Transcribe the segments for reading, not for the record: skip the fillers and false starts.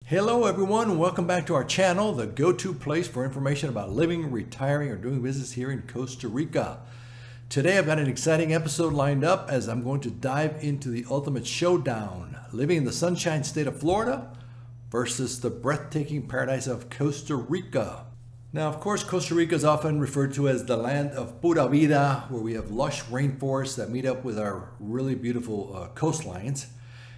Hello everyone, welcome back to our channel, the go-to place for information about living, retiring, or doing business here in Costa Rica. Today I've got an exciting episode lined up as I'm going to dive into the ultimate showdown, living in the sunshine state of Florida versus the breathtaking paradise of Costa Rica. Now, of course, Costa Rica is often referred to as the land of Pura Vida, where we have lush rainforests that meet up with our really beautiful coastlines.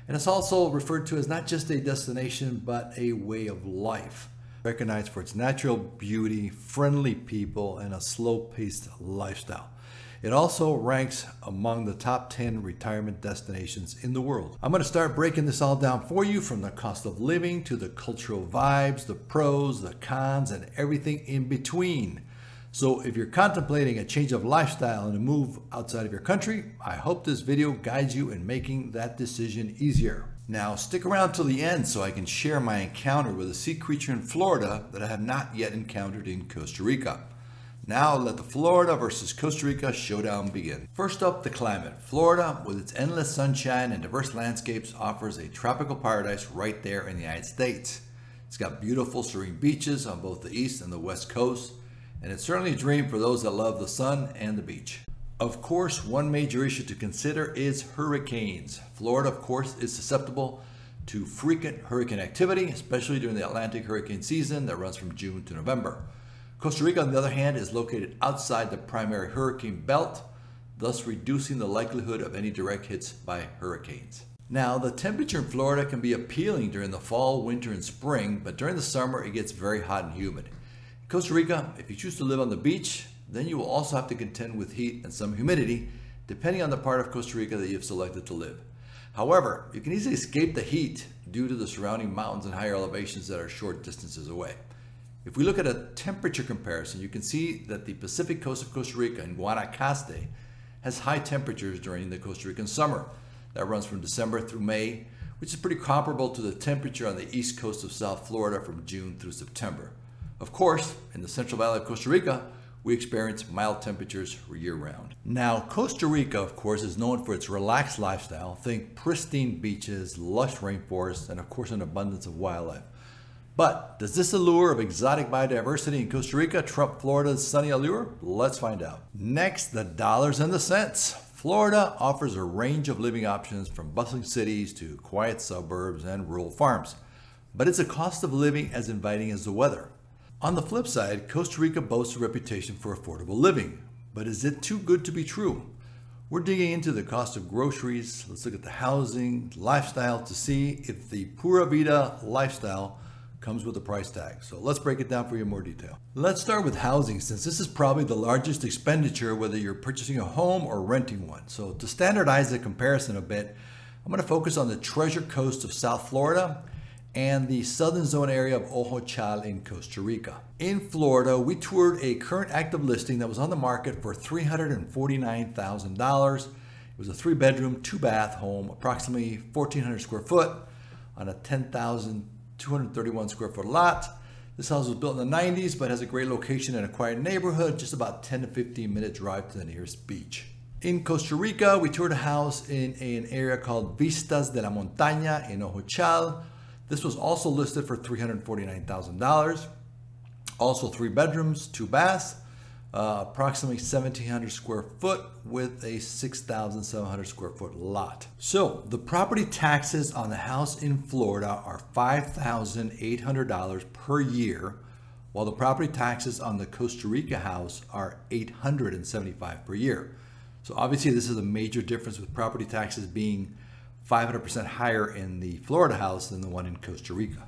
And it's also referred to as not just a destination, but a way of life, recognized for its natural beauty, friendly people, and a slow-paced lifestyle. It also ranks among the top 10 retirement destinations in the world. I'm going to start breaking this all down for you, from the cost of living to the cultural vibes, the pros, the cons, and everything in between. So if you're contemplating a change of lifestyle and a move outside of your country, I hope this video guides you in making that decision easier. Now stick around till the end so I can share my encounter with a sea creature in Florida that I have not yet encountered in Costa Rica. Now let the Florida versus Costa Rica showdown begin. First up, the climate. Florida, with its endless sunshine and diverse landscapes, offers a tropical paradise right there in the United States. It's got beautiful serene beaches on both the east and the west coast, and it's certainly a dream for those that love the sun and the beach. Of course, one major issue to consider is hurricanes. Florida, of course, is susceptible to frequent hurricane activity, especially during the Atlantic hurricane season that runs from June to November. Costa Rica, on the other hand, is located outside the primary hurricane belt, thus reducing the likelihood of any direct hits by hurricanes. Now, the temperature in Florida can be appealing during the fall, winter, and spring, but during the summer it gets very hot and humid. Costa Rica, if you choose to live on the beach, then you will also have to contend with heat and some humidity, depending on the part of Costa Rica that you've selected to live. However, you can easily escape the heat due to the surrounding mountains and higher elevations that are short distances away. If we look at a temperature comparison, you can see that the Pacific coast of Costa Rica in Guanacaste has high temperatures during the Costa Rican summer. That runs from December through May, which is pretty comparable to the temperature on the east coast of South Florida from June through September. Of course, in the Central Valley of Costa Rica, we experience mild temperatures year-round. Now, Costa Rica, of course, is known for its relaxed lifestyle. Think pristine beaches, lush rainforests, and of course an abundance of wildlife. But does this allure of exotic biodiversity in Costa Rica trump Florida's sunny allure? Let's find out. Next, the dollars and the cents. Florida offers a range of living options, from bustling cities to quiet suburbs and rural farms. But is the cost of living as inviting as the weather? On the flip side, Costa Rica boasts a reputation for affordable living, but is it too good to be true? We're digging into the cost of groceries. Let's look at the housing, lifestyle, to see if the Pura Vida lifestyle comes with a price tag. So let's break it down for you in more detail. Let's start with housing, since this is probably the largest expenditure, whether you're purchasing a home or renting one. So to standardize the comparison a bit, I'm going to focus on the Treasure Coast of South Florida and the southern zone area of Ojochal in Costa Rica. In Florida, we toured a current active listing that was on the market for $349,000. It was a 3-bedroom, 2-bath home, approximately 1,400 square foot on a 10,231 square foot lot. This house was built in the 90s, but has a great location in a quiet neighborhood, just about 10 to 15 minute drive to the nearest beach. In Costa Rica, we toured a house in an area called Vistas de la Montaña in Ojochal. This was also listed for $349,000. Also 3 bedrooms, 2 baths, approximately 1,700 square foot with a 6,700 square foot lot. So the property taxes on the house in Florida are $5,800 per year, while the property taxes on the Costa Rica house are $875 per year. So obviously this is a major difference, with property taxes being 500% higher in the Florida house than the one in Costa Rica.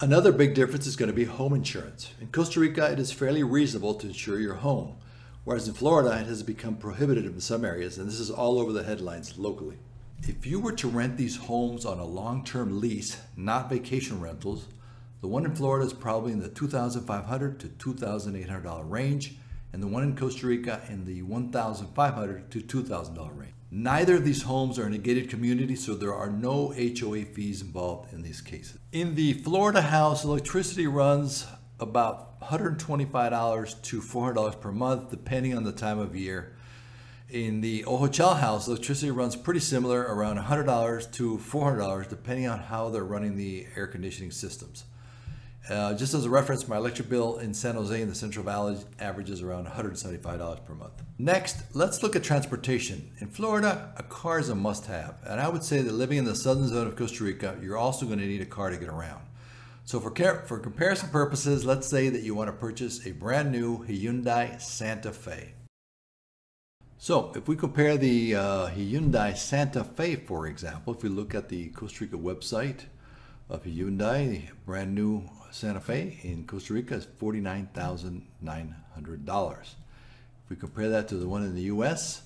Another big difference is going to be home insurance. In Costa Rica, it is fairly reasonable to insure your home, whereas in Florida, it has become prohibited in some areas, and this is all over the headlines locally. If you were to rent these homes on a long-term lease, not vacation rentals, the one in Florida is probably in the $2,500 to $2,800 range, and the one in Costa Rica in the $1,500 to $2,000 range. Neither of these homes are in a gated community, so there are no HOA fees involved in these cases. In the Florida house, electricity runs about $125 to $400 per month, depending on the time of year. In the hotel house, electricity runs pretty similar, around $100 to $400, depending on how they're running the air conditioning systems. Just as a reference, my electric bill in San Jose in the Central Valley averages around $175 per month. Next, let's look at transportation. In Florida, a car is a must-have, and I would say that living in the southern zone of Costa Rica, you're also going to need a car to get around. So for comparison purposes, let's say that you want to purchase a brand new Hyundai Santa Fe. So if we compare the Hyundai Santa Fe, for example, if we look at the Costa Rica website of Hyundai, the brand new Santa Fe in Costa Rica is $49,900. If we compare that to the one in the US,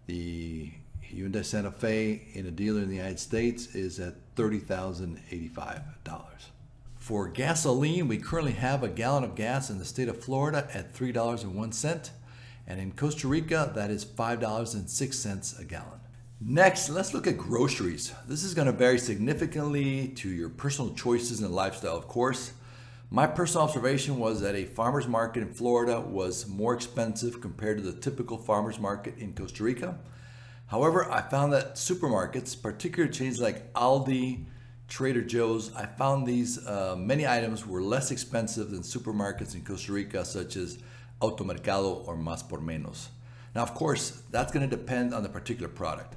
the Hyundai Santa Fe in a dealer in the United States is at $30,085. For gasoline, we currently have a gallon of gas in the state of Florida at $3.01, and in Costa Rica, that is $5.06 a gallon. Next, let's look at groceries. This is going to vary significantly to your personal choices and lifestyle, of course. My personal observation was that a farmer's market in Florida was more expensive compared to the typical farmer's market in Costa Rica. However, I found that supermarkets, particularly chains like Aldi, Trader Joe's, I found these many items were less expensive than supermarkets in Costa Rica, such as Automercado or Más por Menos. Now, of course, that's going to depend on the particular product.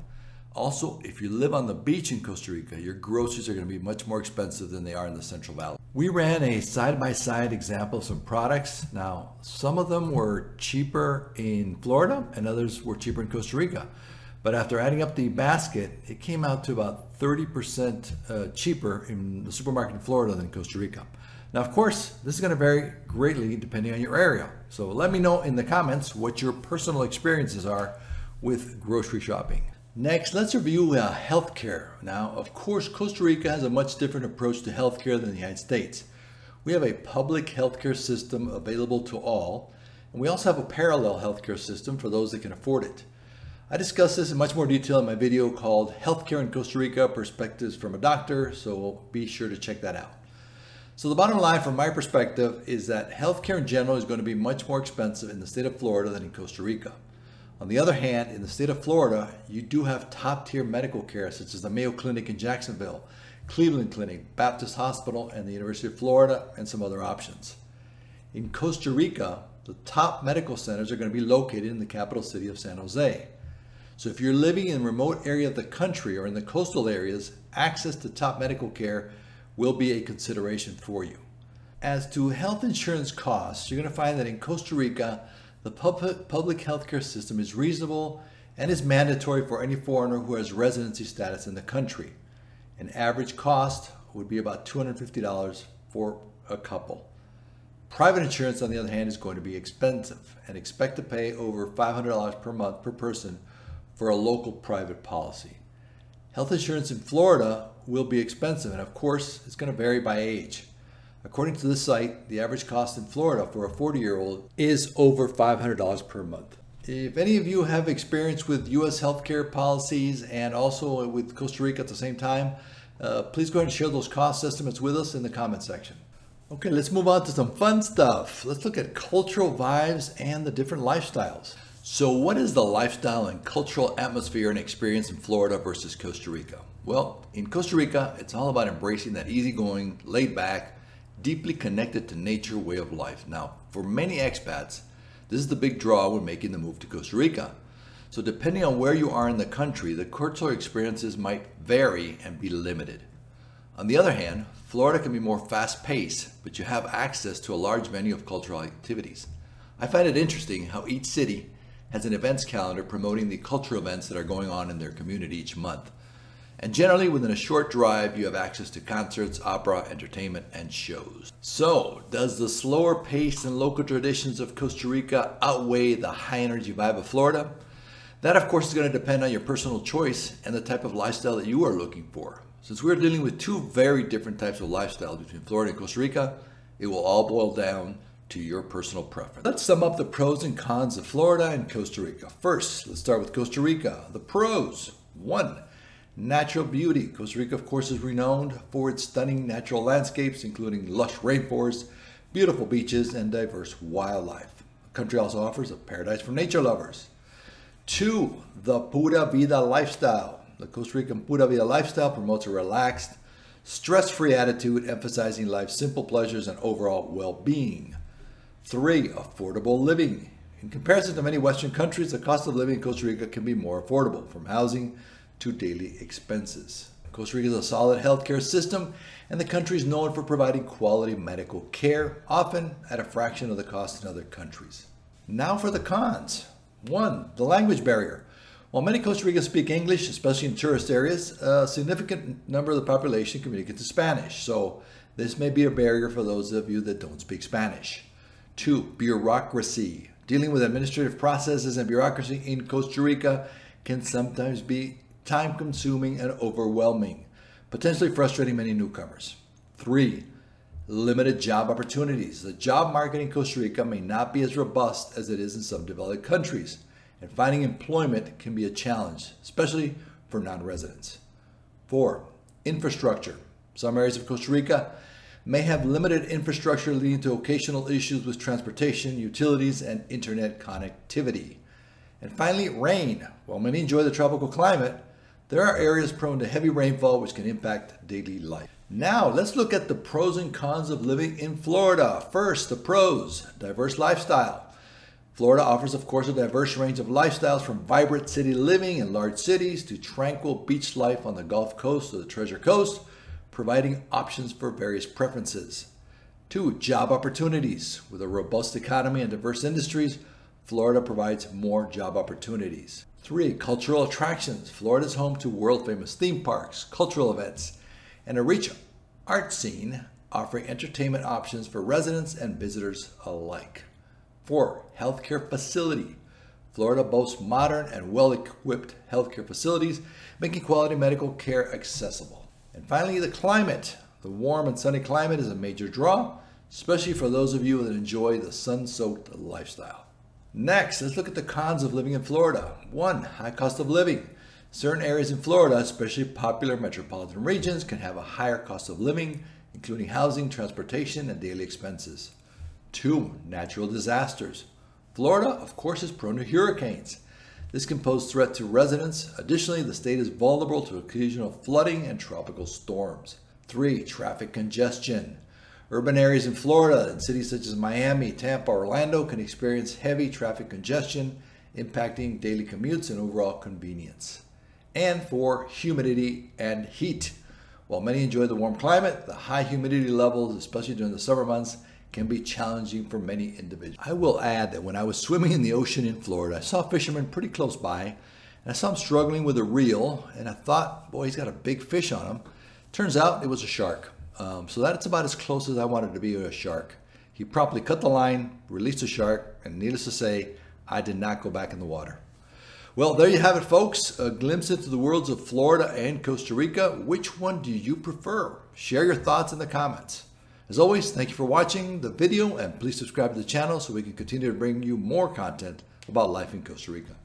Also, if you live on the beach in Costa Rica, your groceries are going to be much more expensive than they are in the Central Valley. We ran a side-by-side example of some products. Now, some of them were cheaper in Florida and others were cheaper in Costa Rica. But after adding up the basket, it came out to about 30% cheaper in the supermarket in Florida than Costa Rica. Now, of course, this is going to vary greatly depending on your area. So let me know in the comments what your personal experiences are with grocery shopping. Next, let's review healthcare. Now, of course, Costa Rica has a much different approach to healthcare than the United States. We have a public healthcare system available to all, and we also have a parallel healthcare system for those that can afford it. I discussed this in much more detail in my video called Healthcare in Costa Rica, Perspectives from a Doctor, so be sure to check that out. So the bottom line from my perspective is that healthcare in general is going to be much more expensive in the state of Florida than in Costa Rica. On the other hand, in the state of Florida, you do have top-tier medical care such as the Mayo Clinic in Jacksonville, Cleveland Clinic, Baptist Hospital, and the University of Florida, and some other options. In Costa Rica, the top medical centers are going to be located in the capital city of San Jose. So if you're living in a remote area of the country or in the coastal areas, access to top medical care will be a consideration for you. As to health insurance costs, you're going to find that in Costa Rica, the public healthcare system is reasonable and is mandatory for any foreigner who has residency status in the country. An average cost would be about $250 for a couple. Private insurance, on the other hand, is going to be expensive, and expect to pay over $500 per month per person for a local private policy. Health insurance in Florida will be expensive, and of course, it's going to vary by age. According to this site, the average cost in Florida for a 40-year-old is over $500 per month. If any of you have experience with U.S. healthcare policies and also with Costa Rica at the same time, please go ahead and share those cost estimates with us in the comment section. Okay, let's move on to some fun stuff. Let's look at cultural vibes and the different lifestyles. So what is the lifestyle and cultural atmosphere and experience in Florida versus Costa Rica? Well, in Costa Rica, it's all about embracing that easygoing, laid back, deeply connected to nature way of life. Now, for many expats, this is the big draw when making the move to Costa Rica. So depending on where you are in the country, the cultural experiences might vary and be limited. On the other hand, Florida can be more fast-paced, but you have access to a large menu of cultural activities. I find it interesting how each city has an events calendar promoting the cultural events that are going on in their community each month. And generally, within a short drive, you have access to concerts, opera, entertainment, and shows. So, does the slower pace and local traditions of Costa Rica outweigh the high energy vibe of Florida? That, of course, is going to depend on your personal choice and the type of lifestyle that you are looking for. Since we're dealing with two very different types of lifestyle between Florida and Costa Rica, it will all boil down to your personal preference. Let's sum up the pros and cons of Florida and Costa Rica. First, let's start with Costa Rica. The pros. 1. Natural beauty. Costa Rica, of course, is renowned for its stunning natural landscapes, including lush rainforests, beautiful beaches, and diverse wildlife. The country also offers a paradise for nature lovers. 2, the Pura Vida lifestyle. The Costa Rican Pura Vida lifestyle promotes a relaxed, stress-free attitude, emphasizing life's simple pleasures and overall well-being. 3, affordable living. In comparison to many Western countries, the cost of living in Costa Rica can be more affordable, from housing to daily expenses. Costa Rica is a solid healthcare system, and the country is known for providing quality medical care, often at a fraction of the cost in other countries. Now for the cons. 1, the language barrier. While many Costa Ricans speak English, especially in tourist areas, a significant number of the population communicates in Spanish, so this may be a barrier for those of you that don't speak Spanish. 2, bureaucracy. Dealing with administrative processes and bureaucracy in Costa Rica can sometimes be time-consuming and overwhelming, potentially frustrating many newcomers. 3, limited job opportunities. The job market in Costa Rica may not be as robust as it is in some developed countries, and finding employment can be a challenge, especially for non-residents. 4, infrastructure. Some areas of Costa Rica may have limited infrastructure, leading to occasional issues with transportation, utilities, and internet connectivity. And finally, rain. While many enjoy the tropical climate, there are areas prone to heavy rainfall which can impact daily life. Now, let's look at the pros and cons of living in Florida. First, the pros: diverse lifestyle. Florida offers, of course, a diverse range of lifestyles, from vibrant city living in large cities to tranquil beach life on the Gulf Coast or the Treasure Coast, providing options for various preferences. 2, job opportunities. With a robust economy and diverse industries, Florida provides more job opportunities. 3, cultural attractions. Florida is home to world-famous theme parks, cultural events, and a rich art scene, offering entertainment options for residents and visitors alike. 4, healthcare facility. Florida boasts modern and well-equipped healthcare facilities, making quality medical care accessible. And finally, the climate. The warm and sunny climate is a major draw, especially for those of you that enjoy the sun-soaked lifestyle. Next, let's look at the cons of living in Florida. 1, high cost of living. Certain areas in Florida, especially popular metropolitan regions, can have a higher cost of living, including housing, transportation, and daily expenses. 2, natural disasters. Florida, of course, is prone to hurricanes. This can pose threat to residents. Additionally, the state is vulnerable to occasional flooding and tropical storms. 3, traffic congestion. Urban areas in Florida and cities such as Miami, Tampa, Orlando can experience heavy traffic congestion, impacting daily commutes and overall convenience. And 4, humidity and heat. While many enjoy the warm climate, the high humidity levels, especially during the summer months, can be challenging for many individuals. I will add that when I was swimming in the ocean in Florida, I saw fishermen pretty close by, and I saw him struggling with a reel, and I thought, boy, he's got a big fish on him. Turns out it was a shark. So that's about as close as I wanted to be with a shark. He promptly cut the line, released the shark, and needless to say, I did not go back in the water. Well, there you have it, folks. A glimpse into the worlds of Florida and Costa Rica. Which one do you prefer? Share your thoughts in the comments. As always, thank you for watching the video, and please subscribe to the channel so we can continue to bring you more content about life in Costa Rica.